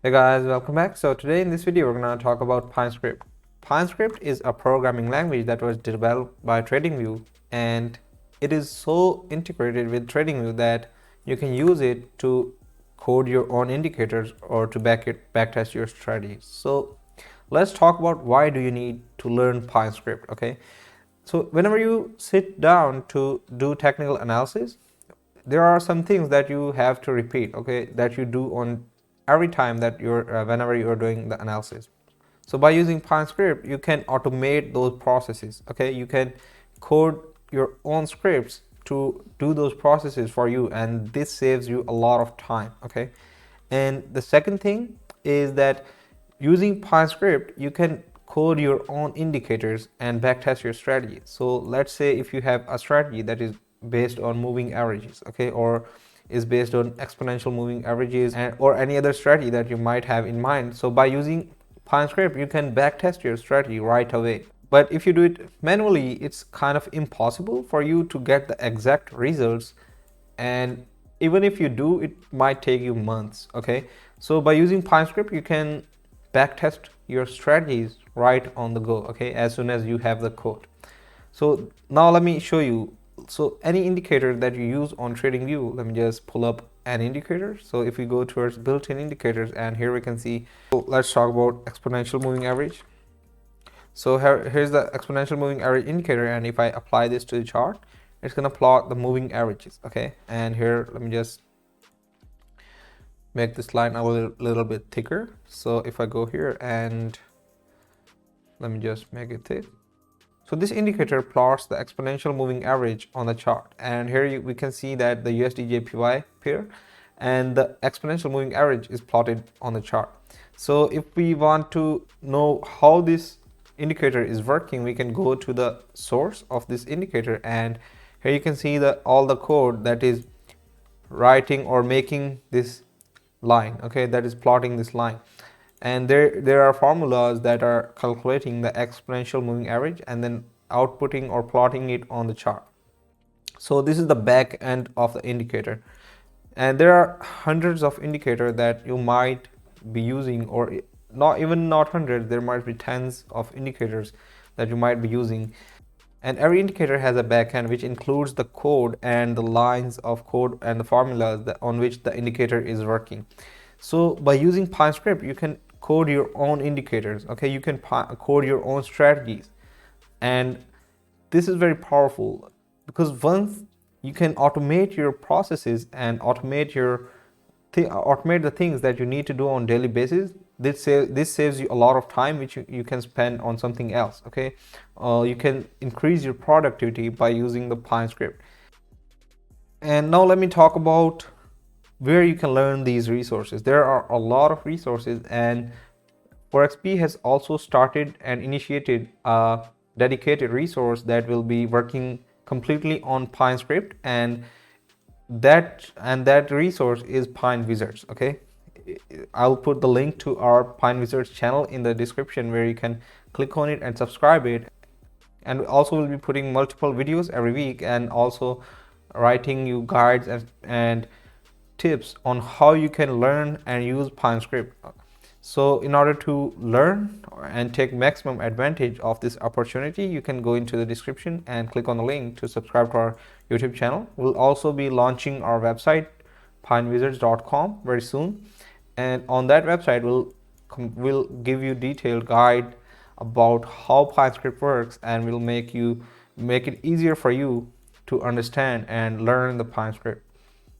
Hey guys, welcome back. So today in this video we're going to talk about Pinescript. Pinescript is a programming language that was developed by TradingView, and it is so integrated with TradingView that you can use it to code your own indicators or to backtest your strategies. So let's talk about why do you need to learn Pinescript. Okay, so whenever you sit down to do technical analysis, there are some things that you have to repeat, okay, that you do on every time that you're whenever you're doing the analysis. So by using Pinescript, you can automate those processes. Okay, you can code your own scripts to do those processes for you, and this saves you a lot of time. Okay, and the second thing is that using Pinescript, you can code your own indicators and backtest your strategy. So let's say if you have a strategy that is based on moving averages, okay, or is based on exponential moving averages, or any other strategy that you might have in mind. So by using Pinescript, you can backtest your strategy right away. But if you do it manually, it's kind of impossible for you to get the exact results, and even if you do, it might take you months. Okay, so by using Pinescript, you can backtest your strategies right on the go, okay, as soon as you have the code. So now let me show you. So any indicator that you use on TradingView, let me just pull up an indicator. So if we go towards built-in indicators, and here we can see, so let's talk about exponential moving average. So here's the exponential moving average indicator, and if I apply this to the chart, it's going to plot the moving averages. Okay, and here let me just make this line a little bit thicker. So if I go here and let me just make it thick. So this indicator plots the exponential moving average on the chart, and here we can see that the USD JPY pair and the exponential moving average is plotted on the chart. So if we want to know how this indicator is working, we can go to the source of this indicator, and here you can see all the code that is writing or making this line, okay, that is plotting this line. And there are formulas that are calculating the exponential moving average and then outputting or plotting it on the chart. So this is the back end of the indicator, and there are hundreds of indicators that you might be using, or not hundreds, there might be tens of indicators that you might be using, and every indicator has a backend which includes the code and the lines of code and the formulas on which the indicator is working. So by using Pinescript, you can code your own indicators. Okay, you can code your own strategies, and this is very powerful because once you can automate your processes and automate the things that you need to do on daily basis, this saves you a lot of time which you can spend on something else. Okay, you can increase your productivity by using the Pinescript. And now let me talk about where you can learn these resources. There are a lot of resources, and ForexBee has also started and initiated a dedicated resource that will be working completely on Pinescript, and that resource is Pine Wizards. Okay, I'll put the link to our Pine Wizards channel in the description, where you can click on it and subscribe it. And also we'll be putting multiple videos every week, and also writing you guides and tips on how you can learn and use Pinescript. So in order to learn and take maximum advantage of this opportunity, you can go into the description and click on the link to subscribe to our YouTube channel. We'll also be launching our website pinewizards.com very soon, and on that website we'll give you detailed guide about how Pinescript works, and we'll make it easier for you to understand and learn the Pinescript.